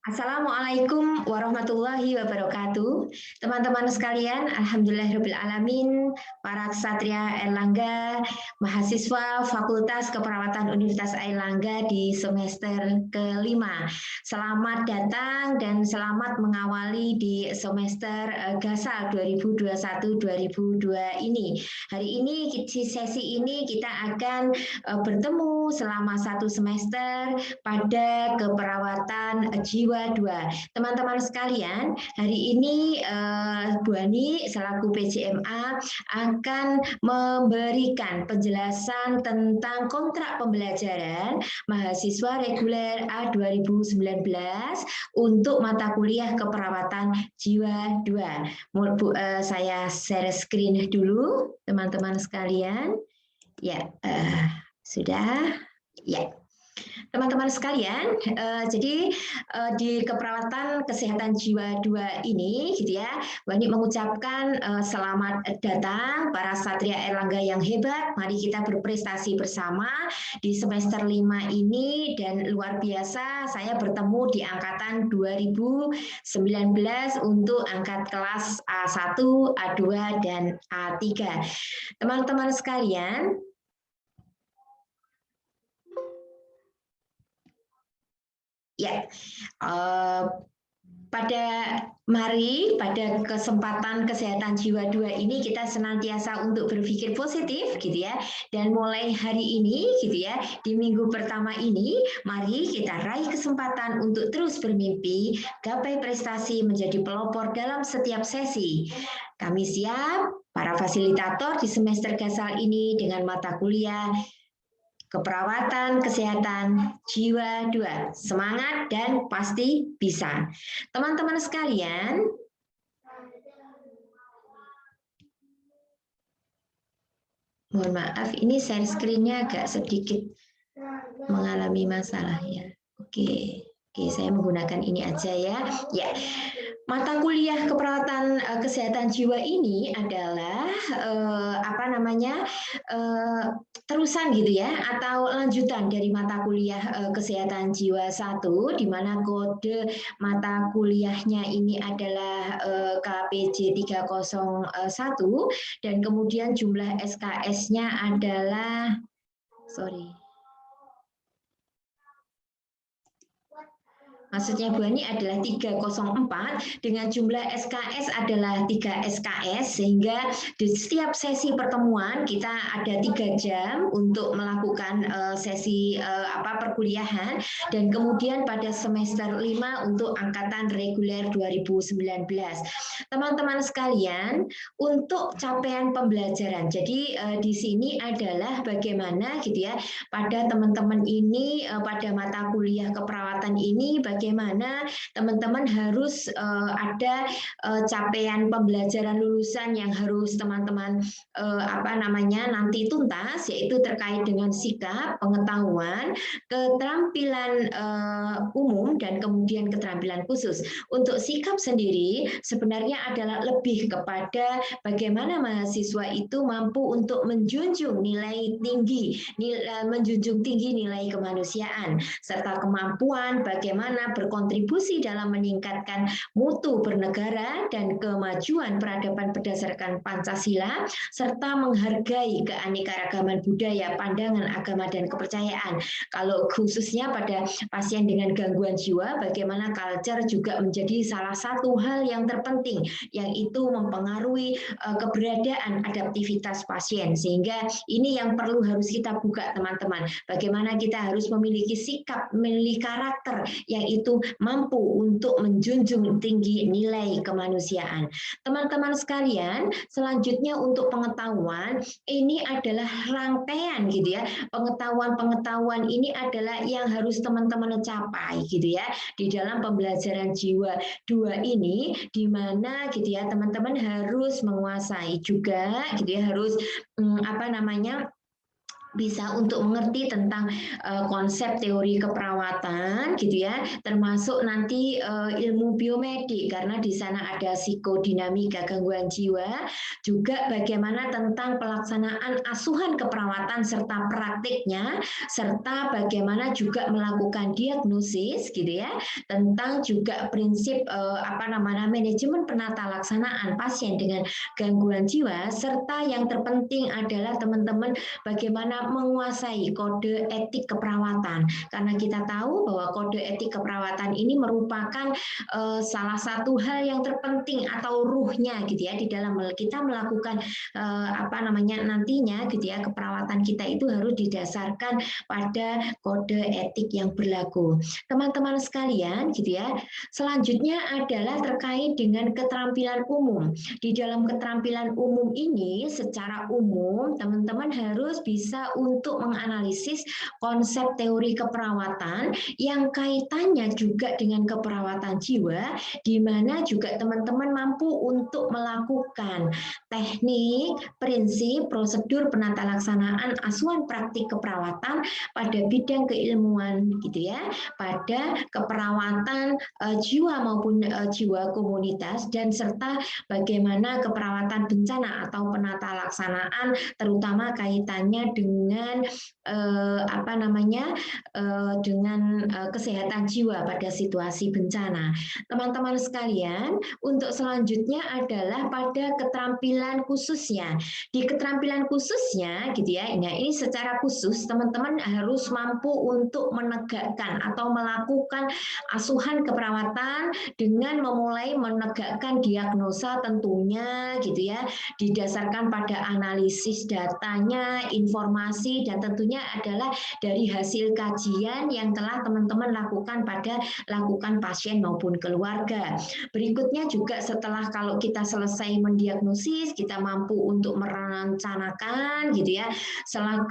Assalamualaikum warahmatullahi wabarakatuh. Teman-teman sekalian, alhamdulillahirrahmanirrahim, para ksatria Airlangga, mahasiswa Fakultas Keperawatan Universitas Airlangga di semester kelima. Selamat datang dan selamat mengawali di semester GASAL 2021-2022 ini. Hari ini, di sesi ini kita akan bertemu selama satu semester pada keperawatan jiwa 2. Teman-teman sekalian, hari ini Bu Ani selaku PJMA akan memberikan penjelasan tentang kontrak pembelajaran mahasiswa reguler A 2019 untuk mata kuliah keperawatan jiwa 2. Saya share screen dulu, teman-teman sekalian. Ya, sudah. Ya. Teman-teman sekalian, jadi di keperawatan kesehatan jiwa 2 ini, gitu ya, Wani mengucapkan selamat datang para satria Airlangga yang hebat. Mari kita berprestasi bersama di semester 5 ini, dan luar biasa saya bertemu di angkatan 2019 untuk angkat kelas A1, A2, dan A3. Teman-teman sekalian, ya, pada kesempatan kesehatan jiwa 2 ini kita senantiasa untuk berpikir positif, gitu ya. Dan mulai hari ini, gitu ya, di minggu pertama ini, mari kita raih kesempatan untuk terus bermimpi, gapai prestasi, menjadi pelopor dalam setiap sesi. Kami siap, para fasilitator di semester GASAL ini dengan mata kuliah Keperawatan Kesehatan Jiwa 2. Semangat dan pasti bisa. Teman-teman sekalian, mohon maaf, ini share screen-nya agak sedikit mengalami masalah ya. Oke, saya menggunakan ini aja ya. Ya. Mata kuliah keperawatan kesehatan jiwa ini adalah terusan, gitu ya, atau lanjutan dari mata kuliah kesehatan jiwa 1, di mana kode mata kuliahnya ini adalah KPJ 301, dan kemudian jumlah SKS-nya adalah maksudnya Bu Ani adalah 304 dengan jumlah SKS adalah 3 SKS, sehingga di setiap sesi pertemuan kita ada 3 jam untuk melakukan sesi perkuliahan, dan kemudian pada semester 5 untuk angkatan reguler 2019. Teman-teman sekalian, untuk capaian pembelajaran, jadi di sini adalah bagaimana, gitu ya, pada teman-teman ini pada mata kuliah keperawatan ini, bagaimana teman-teman harus ada capaian pembelajaran lulusan yang harus teman-teman nanti tuntas, yaitu terkait dengan sikap, pengetahuan, keterampilan umum, dan kemudian keterampilan khusus. Untuk sikap sendiri sebenarnya adalah lebih kepada bagaimana mahasiswa itu mampu untuk menjunjung nilai tinggi, menjunjung tinggi nilai kemanusiaan, serta kemampuan bagaimana berkontribusi dalam meningkatkan mutu bernegara dan kemajuan peradaban berdasarkan Pancasila, serta menghargai keanekaragaman budaya, pandangan, agama, dan kepercayaan. Kalau khususnya pada pasien dengan gangguan jiwa, bagaimana culture juga menjadi salah satu hal yang terpenting, yang itu mempengaruhi keberadaan adaptivitas pasien, sehingga ini yang perlu harus kita buka, teman-teman. Bagaimana kita harus memiliki sikap, memiliki karakter yang itu mampu untuk menjunjung tinggi nilai kemanusiaan. Teman-teman sekalian, selanjutnya untuk pengetahuan, ini adalah rangkaian, gitu ya. Pengetahuan ini adalah yang harus teman-teman capai, gitu ya, di dalam pembelajaran jiwa 2 ini, di mana, gitu ya, teman-teman harus menguasai juga, gitu ya, harus bisa untuk mengerti tentang konsep teori keperawatan gitu ya, termasuk nanti ilmu biomedik karena di sana ada psikodinamika gangguan jiwa, juga bagaimana tentang pelaksanaan asuhan keperawatan serta praktiknya, serta bagaimana juga melakukan diagnosis gitu ya, tentang juga prinsip manajemen penata laksanaan pasien dengan gangguan jiwa, serta yang terpenting adalah teman-teman bagaimana menguasai kode etik keperawatan, karena kita tahu bahwa kode etik keperawatan ini merupakan salah satu hal yang terpenting atau ruhnya gitu ya di dalam kita melakukan nantinya gitu ya, keperawatan kita itu harus didasarkan pada kode etik yang berlaku. Teman-teman sekalian gitu ya, selanjutnya adalah terkait dengan keterampilan umum. Di dalam keterampilan umum ini secara umum teman-teman harus bisa untuk menganalisis konsep teori keperawatan yang kaitannya juga dengan keperawatan jiwa, di mana juga teman-teman mampu untuk melakukan teknik, prinsip, prosedur penata laksanaan asuhan praktik keperawatan pada bidang keilmuan gitu ya, pada keperawatan jiwa maupun jiwa komunitas, dan serta bagaimana keperawatan bencana atau penata laksanaan terutama kaitannya dengan kesehatan jiwa pada situasi bencana. Teman-teman sekalian, untuk selanjutnya adalah pada keterampilan khususnya. Di keterampilan khususnya gitu ya, ini secara khusus teman-teman harus mampu untuk menegakkan atau melakukan asuhan keperawatan dengan memulai menegakkan diagnosa tentunya gitu ya, didasarkan pada analisis datanya, informasi, dan tentunya adalah dari hasil kajian yang telah teman-teman lakukan pada pasien maupun keluarga. Berikutnya juga setelah kalau kita selesai mendiagnosis, kita mampu untuk merencanakan gitu ya,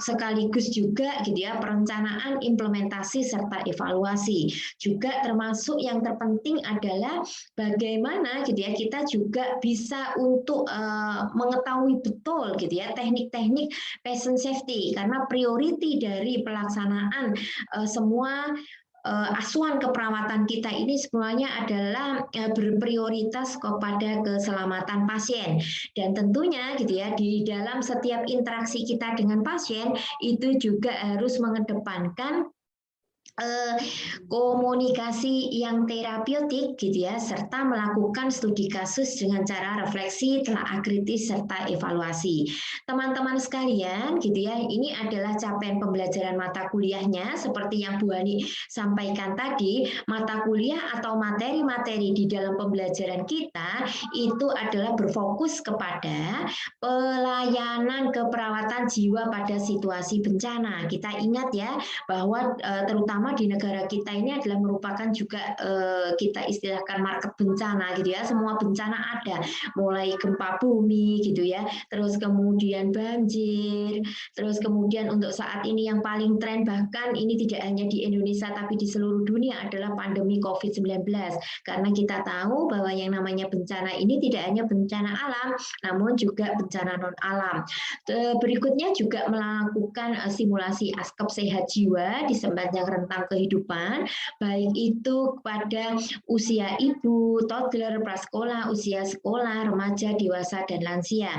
sekaligus juga gitu ya perencanaan, implementasi serta evaluasi. Juga termasuk yang terpenting adalah bagaimana gitu ya kita juga bisa untuk mengetahui betul gitu ya teknik-teknik patient safety, karena priority dari pelaksanaan semua asuhan keperawatan kita ini semuanya adalah berprioritas kepada keselamatan pasien, dan tentunya gitu ya di dalam setiap interaksi kita dengan pasien itu juga harus mengedepankan komunikasi yang terapeutik gitu ya, serta melakukan studi kasus dengan cara refleksi, telah kritis serta evaluasi. Teman-teman sekalian gitu ya, ini adalah capaian pembelajaran mata kuliahnya seperti yang Bu Hani sampaikan tadi. Mata kuliah atau materi-materi di dalam pembelajaran kita itu adalah berfokus kepada pelayanan keperawatan jiwa pada situasi bencana. Kita ingat ya bahwa terutama di negara kita ini adalah merupakan juga kita istilahkan market bencana gitu ya, semua bencana ada, mulai gempa bumi gitu ya, terus kemudian banjir, terus kemudian untuk saat ini yang paling tren bahkan ini tidak hanya di Indonesia tapi di seluruh dunia adalah pandemi COVID-19, karena kita tahu bahwa yang namanya bencana ini tidak hanya bencana alam namun juga bencana non alam. Berikutnya juga melakukan simulasi ASKEP sehat jiwa di sepanjang rentang kehidupan, baik itu kepada usia ibu, toddler, prasekolah, usia sekolah, remaja, dewasa, dan lansia.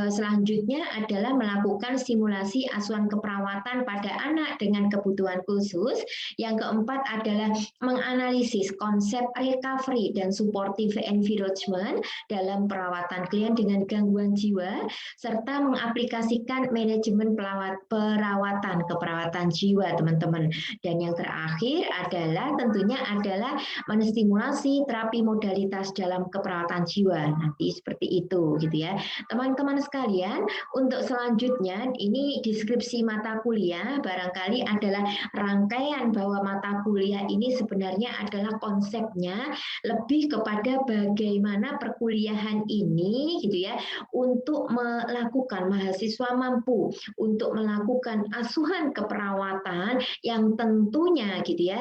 Selanjutnya adalah melakukan simulasi asuhan keperawatan pada anak dengan kebutuhan khusus. Yang keempat adalah menganalisis konsep recovery dan supportive environment dalam perawatan klien dengan gangguan jiwa, serta mengaplikasikan manajemen perawatan keperawatan jiwa, teman-teman. Dan yang terakhir adalah tentunya adalah menstimulasi terapi modalitas dalam keperawatan jiwa. Nanti seperti itu gitu ya. Teman-teman sekalian, untuk selanjutnya ini deskripsi mata kuliah barangkali adalah rangkaian bahwa mata kuliah ini sebenarnya adalah konsepnya lebih kepada bagaimana perkuliahan ini gitu ya untuk melakukan mahasiswa mampu untuk melakukan asuhan keperawatan yang yang tentunya gitu ya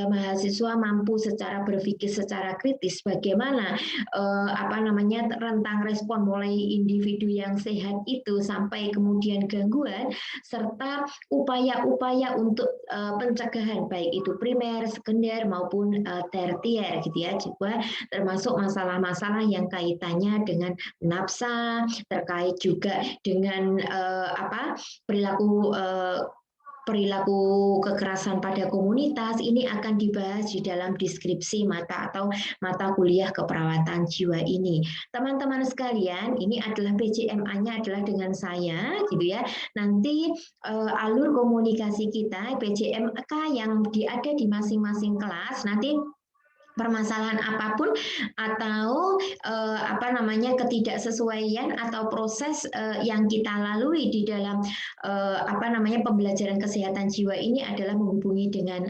mahasiswa mampu secara berpikir secara kritis bagaimana rentang respon mulai individu yang sehat itu sampai kemudian gangguan serta upaya-upaya untuk pencegahan baik itu primer, sekunder maupun tertier gitu ya, juga termasuk masalah-masalah yang kaitannya dengan nafsa, terkait juga dengan perilaku kekerasan pada komunitas. Ini akan dibahas di dalam deskripsi mata kuliah keperawatan jiwa ini. Teman-teman sekalian, ini adalah PJMA-nya adalah dengan saya gitu ya. Nanti alur komunikasi kita PJMK yang ada di masing-masing kelas nanti permasalahan apapun atau ketidaksesuaian atau proses yang kita lalui di dalam pembelajaran kesehatan jiwa ini adalah menghubungi dengan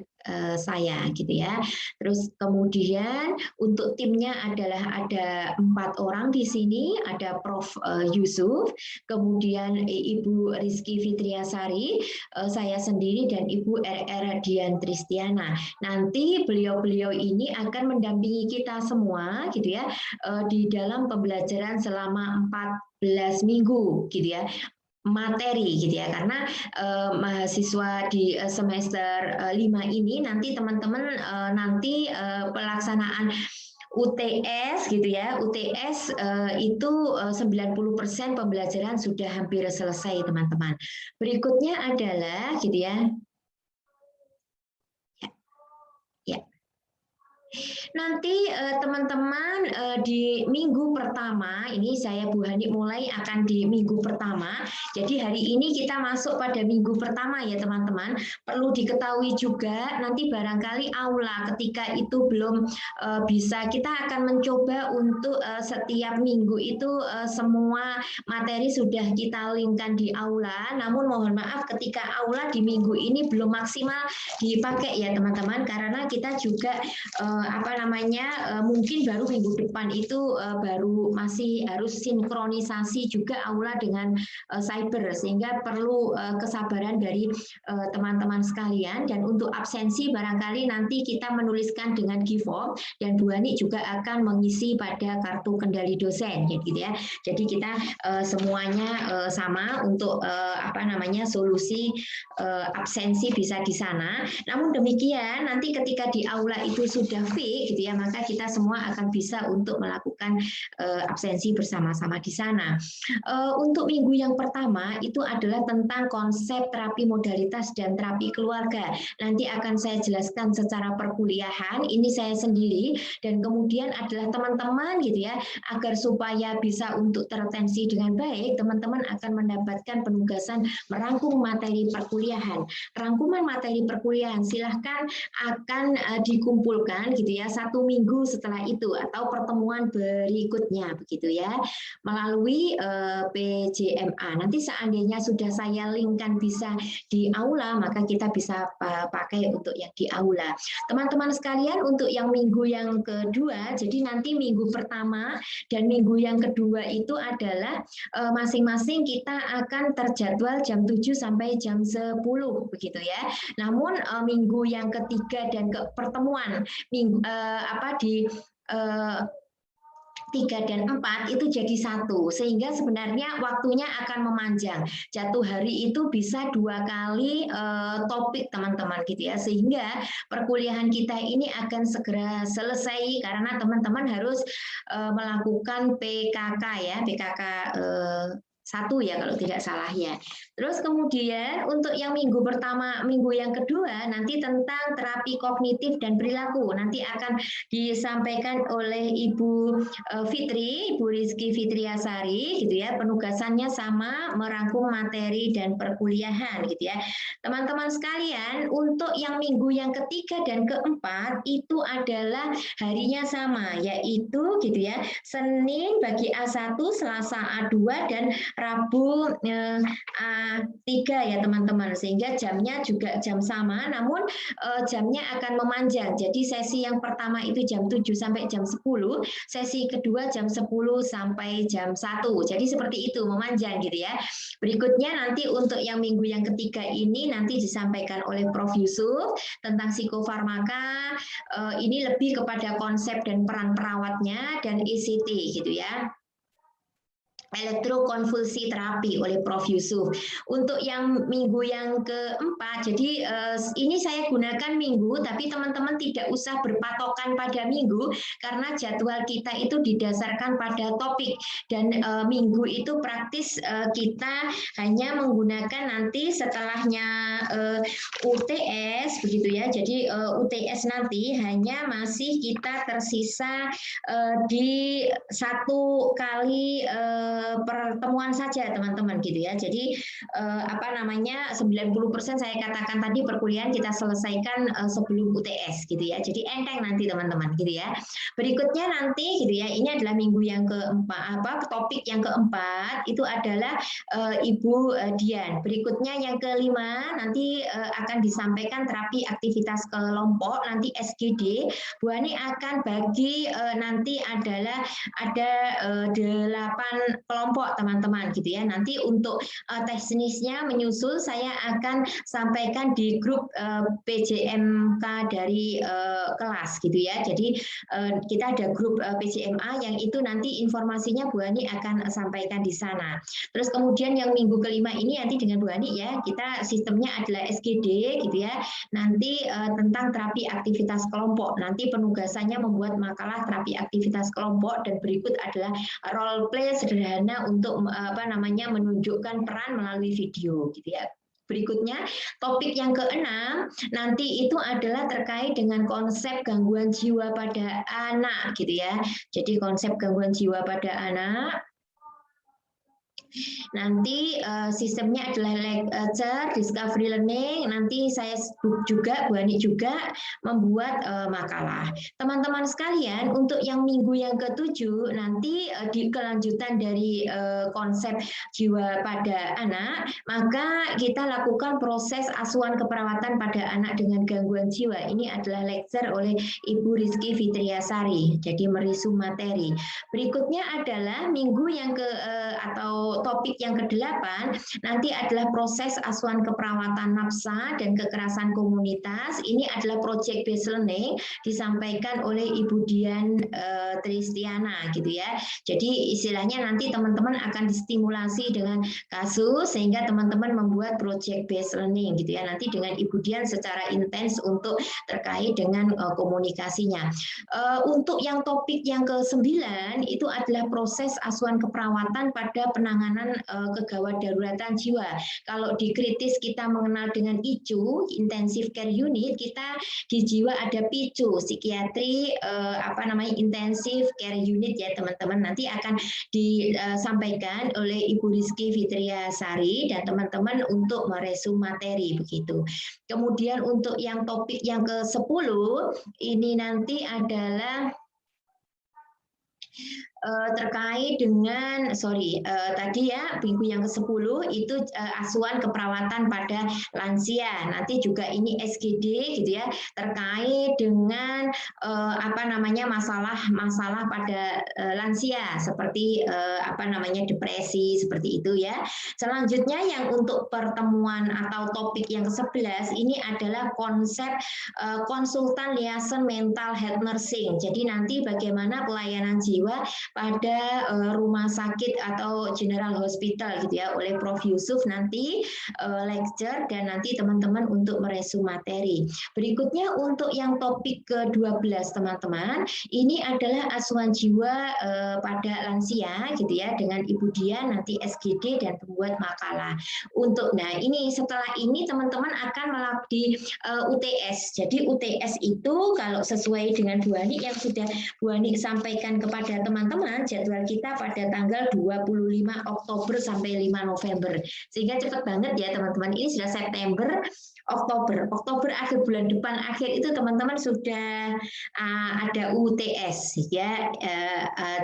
saya gitu ya. Terus kemudian untuk timnya adalah ada 4 orang di sini, ada Prof. Yusuf, kemudian Ibu Rizky Fitriasari, saya sendiri dan Ibu RR Dian Tristiana. Nanti beliau-beliau ini akan mendampingi kita semua gitu ya di dalam pembelajaran selama 14 minggu gitu ya materi gitu ya, karena mahasiswa di semester 5 ini nanti teman-teman pelaksanaan UTS gitu ya, UTS itu 90% pembelajaran sudah hampir selesai teman-teman. Berikutnya adalah gitu ya. Nanti teman-teman di minggu pertama, ini saya Bu Hani mulai akan di minggu pertama. Jadi hari ini kita masuk pada minggu pertama ya teman-teman. Perlu diketahui juga nanti barangkali aula ketika itu belum bisa, kita akan mencoba untuk setiap minggu itu semua materi sudah kita linkkan di aula. Namun mohon maaf ketika aula di minggu ini belum maksimal dipakai ya teman-teman, karena kita juga mungkin baru minggu depan itu baru masih harus sinkronisasi juga aula dengan cyber, sehingga perlu kesabaran dari teman-teman sekalian. Dan untuk absensi barangkali nanti kita menuliskan dengan Givom dan Bu Hani juga akan mengisi pada kartu kendali dosen gitu ya. Jadi kita semuanya sama untuk solusi absensi bisa di sana. Namun demikian nanti ketika di aula itu sudah fix gitu ya, maka kita semua akan bisa untuk melakukan absensi bersama-sama di sana. Untuk minggu yang pertama itu adalah tentang konsep terapi modalitas dan terapi keluarga. Nanti akan saya jelaskan secara perkuliahan, ini saya sendiri, dan kemudian adalah teman-teman gitu ya, agar supaya bisa untuk terretensi dengan baik, teman-teman akan mendapatkan penugasan merangkum materi perkuliahan. Rangkuman materi perkuliahan silahkan akan dikumpulkan gitu ya 1 minggu setelah itu atau pertemuan berikutnya begitu ya, melalui PJMA. Nanti seandainya sudah saya linkkan bisa di aula, maka kita bisa pakai untuk yang di aula. Teman-teman sekalian, untuk yang minggu yang kedua, jadi nanti minggu pertama dan minggu yang kedua itu adalah masing-masing kita akan terjadwal jam 7 sampai jam 10 begitu ya. Namun minggu yang ketiga dan pertemuan di 3 dan 4 itu jadi 1, sehingga sebenarnya waktunya akan memanjang. Jatuh hari itu bisa 2 kali topik teman-teman gitu ya, sehingga perkuliahan kita ini akan segera selesai karena teman-teman harus melakukan PKK ya, PKK 1 ya kalau tidak salah ya. Terus kemudian untuk yang minggu pertama, minggu yang kedua nanti tentang terapi kognitif dan perilaku. Nanti akan disampaikan oleh Ibu Fitri, Ibu Rizky Fitriasari gitu ya. Penugasannya sama, merangkum materi dan perkuliahan gitu ya. Teman-teman sekalian, untuk yang minggu yang ketiga dan keempat itu adalah harinya sama, yaitu gitu ya, Senin bagi A1, Selasa A2 dan Rabu 3 ya teman-teman, sehingga jamnya juga jam sama, namun jamnya akan memanjang. Jadi sesi yang pertama itu jam 7 sampai jam 10, sesi kedua jam 10 sampai jam 1. Jadi seperti itu, memanjang gitu ya. Berikutnya nanti untuk yang minggu yang ketiga ini nanti disampaikan oleh Prof. Yusuf tentang psikofarmaka. Ini lebih kepada konsep dan peran perawatnya dan ECT gitu ya. Elektrokonvulsi terapi oleh Prof. Yusuf. Untuk yang minggu yang keempat, jadi ini saya gunakan minggu, tapi teman-teman tidak usah berpatokan pada minggu, karena jadwal kita itu didasarkan pada topik, dan minggu itu praktis kita hanya menggunakan nanti setelahnya UTS, begitu ya. Jadi UTS nanti hanya masih kita tersisa di 1 kali pertemuan saja teman-teman gitu ya. Jadi 90% saya katakan tadi perkuliahan kita selesaikan sebelum UTS gitu ya. Jadi enteng nanti teman-teman gitu ya. Berikutnya nanti gitu ya, ini adalah minggu yang keempat, topik yang keempat itu adalah Ibu Dian. Berikutnya yang kelima nanti akan disampaikan terapi aktivitas kelompok, nanti SGD. Bu Ani akan bagi nanti adalah ada 8 kelompok teman-teman gitu ya. Nanti untuk teknisnya menyusul saya akan sampaikan di grup PJMK dari kelas gitu ya. Jadi kita ada grup PJMA yang itu nanti informasinya Bu Ani akan sampaikan di sana. Terus kemudian yang minggu kelima ini nanti dengan Bu Ani ya, kita sistemnya adalah SGD gitu ya. Nanti tentang terapi aktivitas kelompok. Nanti penugasannya membuat makalah terapi aktivitas kelompok, dan berikut adalah role play sederhana untuk menunjukkan peran melalui video gitu ya. Berikutnya topik yang keenam nanti itu adalah terkait dengan konsep gangguan jiwa pada anak gitu ya. Jadi konsep gangguan jiwa pada anak. Nanti sistemnya adalah lecture, discovery learning. Nanti saya juga, Bu Ani juga membuat makalah. Teman-teman sekalian, untuk yang minggu yang ke-7 nanti di kelanjutan dari konsep jiwa pada anak, maka kita lakukan proses asuhan keperawatan pada anak dengan gangguan jiwa. Ini adalah lecture oleh Ibu Rizky Fitriasari. Jadi merisum materi. Berikutnya adalah minggu yang atau topik yang ke-8 nanti adalah proses asuhan keperawatan nafsa dan kekerasan komunitas. Ini adalah project based learning disampaikan oleh Ibu Dian Tristiana gitu ya. Jadi istilahnya nanti teman-teman akan distimulasi dengan kasus sehingga teman-teman membuat project based learning gitu ya. Nanti dengan Ibu Dian secara intens untuk terkait dengan komunikasinya. Untuk yang topik yang ke-9 itu adalah proses asuhan keperawatan pada penanganan kegawat daruratan jiwa. Kalau di kritis kita mengenal dengan ICU, Intensive Care Unit, kita di jiwa ada PICU, psikiatri Intensive Care Unit ya teman-teman. Nanti akan disampaikan oleh Ibu Rizky Fitriasari dan teman-teman untuk meresum materi begitu. Kemudian untuk yang topik yang ke-10 ini nanti adalah terkait dengan tadi ya minggu yang ke-10 itu asuhan keperawatan pada lansia. Nanti juga ini SGD gitu ya, terkait dengan masalah pada lansia seperti depresi seperti itu ya. Selanjutnya yang untuk pertemuan atau topik yang ke-11 ini adalah konsep konsultan liaison mental health nursing. Jadi nanti bagaimana pelayanan jiwa pada rumah sakit atau general hospital gitu ya oleh Prof. Yusuf nanti lecture dan nanti teman-teman untuk meresum materi. Berikutnya untuk yang topik ke-12 teman-teman, ini adalah asuhan jiwa pada lansia gitu ya dengan Ibu Dian nanti SGD dan pembuat makalah. Ini setelah ini teman-teman akan melakukan di UTS. Jadi UTS itu kalau sesuai dengan Bu Ani yang sudah Bu Ani sampaikan kepada teman-teman, jadwal kita pada tanggal 25 Oktober sampai 5 November. Sehingga cepat banget ya teman-teman. Ini sudah September, Oktober akhir bulan depan akhir itu teman-teman sudah ada UTS ya,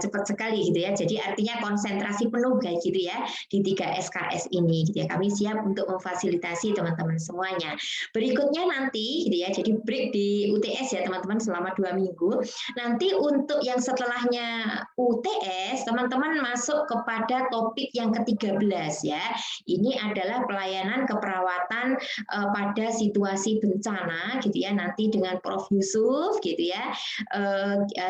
cepat sekali gitu ya. Jadi artinya konsentrasi penuh kayak gitu ya di 3 SKS ini gitu ya. Kami siap untuk memfasilitasi teman-teman semuanya. Berikutnya nanti gitu ya. Jadi break di UTS ya teman-teman selama 2 minggu. Nanti untuk yang setelahnya UTS teman-teman masuk kepada topik yang ke-13 ya. Ini adalah pelayanan keperawatan pada situasi bencana gitu ya, nanti dengan Prof Yusuf gitu ya.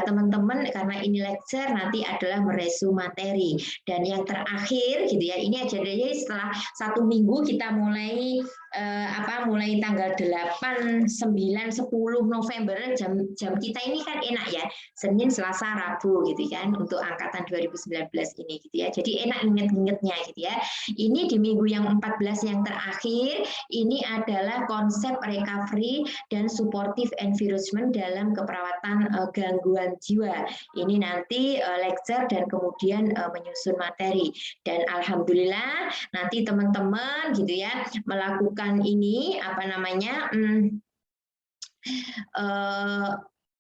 Teman-teman karena ini lecture nanti adalah meresu materi, dan yang terakhir gitu ya, ini aja jadi setelah 1 minggu kita mulai mulai tanggal 8, 9, 10 November jam kita ini kan enak ya, Senin, Selasa, Rabu gitu kan untuk angkatan 2019 ini gitu ya. Jadi enak inget-ingetnya gitu ya. Ini di minggu yang 14 yang terakhir ini adalah konsep recovery dan supportive environment dalam keperawatan gangguan jiwa. Ini nanti lecture dan kemudian menyusun materi, dan alhamdulillah nanti teman-teman gitu ya melakukan ini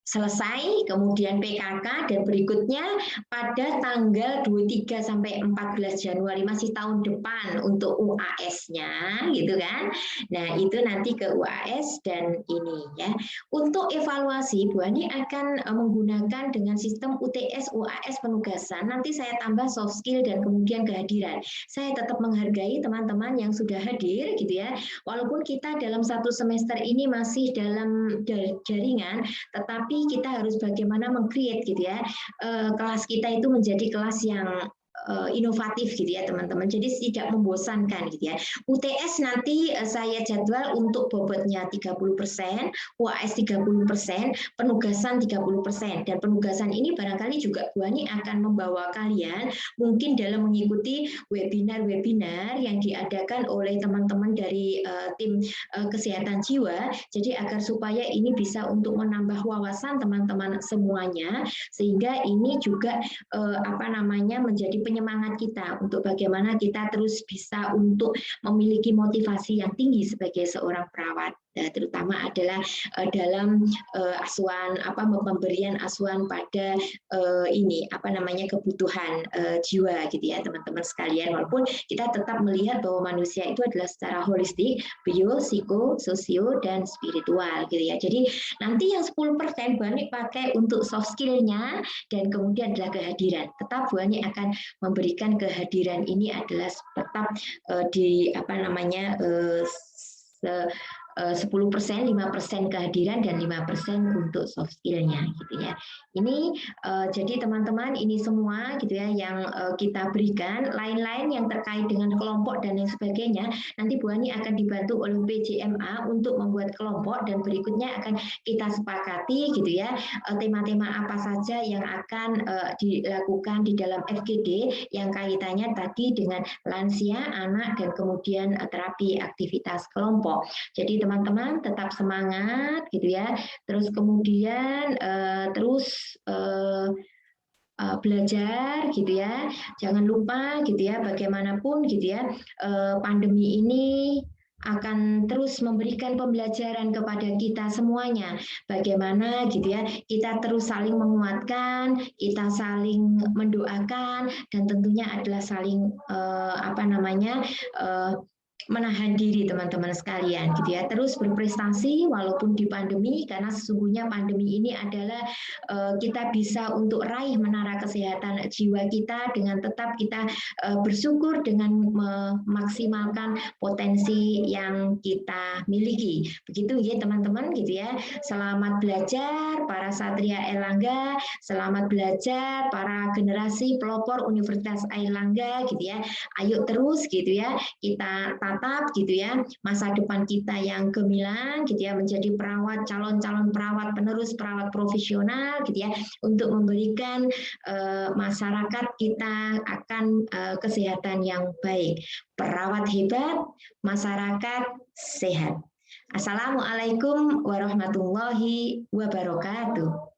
selesai, kemudian PKK, dan berikutnya pada tanggal 23 sampai 14 Januari masih tahun depan untuk UAS-nya gitu kan. Nah, itu nanti ke UAS dan ini ya. Untuk evaluasi Bu Ani akan menggunakan dengan sistem UTS UAS penugasan. Nanti saya tambah soft skill dan kemudian kehadiran. Saya tetap menghargai teman-teman yang sudah hadir gitu ya. Walaupun kita dalam 1 semester ini masih dalam jaringan, tetapi kita harus bagaimana meng-create gitu ya, kelas kita itu menjadi kelas yang inovatif gitu ya teman-teman, jadi tidak membosankan gitu ya. UTS nanti saya jadwal untuk bobotnya 30%, UAS 30%, penugasan 30%, dan penugasan ini barangkali juga Bu Ani akan membawa kalian mungkin dalam mengikuti webinar-webinar yang diadakan oleh teman-teman dari tim kesehatan jiwa, jadi agar supaya ini bisa untuk menambah wawasan teman-teman semuanya, sehingga ini juga menjadi penyemangat kita untuk bagaimana kita terus bisa untuk memiliki motivasi yang tinggi sebagai seorang perawat, terutama adalah dalam asuhan pemberian asuhan pada kebutuhan jiwa gitu ya teman-teman sekalian. Walaupun kita tetap melihat bahwa manusia itu adalah secara holistik, bio, psiko, sosio, dan spiritual gitu ya. Jadi nanti yang 10% Bu Ani pakai untuk soft skill-nya, dan kemudian adalah kehadiran. Tetap Bu Ani akan memberikan kehadiran ini adalah tetap 10%, 5% kehadiran, dan 5% untuk soft skill-nya gitu ya. Ini jadi teman-teman ini semua gitu ya yang kita berikan. Lain-lain yang terkait dengan kelompok dan lain sebagainya nanti Bu Ani akan dibantu oleh PJMA untuk membuat kelompok, dan berikutnya akan kita sepakati gitu ya tema-tema apa saja yang akan dilakukan di dalam FGD yang kaitannya tadi dengan lansia, anak, dan kemudian terapi aktivitas kelompok. Jadi teman-teman tetap semangat gitu ya, terus kemudian belajar gitu ya, jangan lupa gitu ya, bagaimanapun gitu ya, pandemi ini akan terus memberikan pembelajaran kepada kita semuanya, bagaimana gitu ya kita terus saling menguatkan, kita saling mendoakan, dan tentunya adalah saling menahan diri teman-teman sekalian gitu ya, terus berprestasi walaupun di pandemi, karena sesungguhnya pandemi ini adalah kita bisa untuk raih menara kesehatan jiwa kita dengan tetap kita bersyukur dengan memaksimalkan potensi yang kita miliki. Begitu ya teman-teman gitu ya. Selamat belajar para Satria Airlangga, selamat belajar para generasi pelopor Universitas Airlangga gitu ya. Ayo terus gitu ya kita tatap gitu ya masa depan kita yang gemilang gitu ya, menjadi perawat, calon-calon perawat, penerus perawat profesional gitu ya, untuk memberikan masyarakat kita akan kesehatan yang baik. Perawat hebat, masyarakat sehat. Assalamualaikum warahmatullahi wabarakatuh.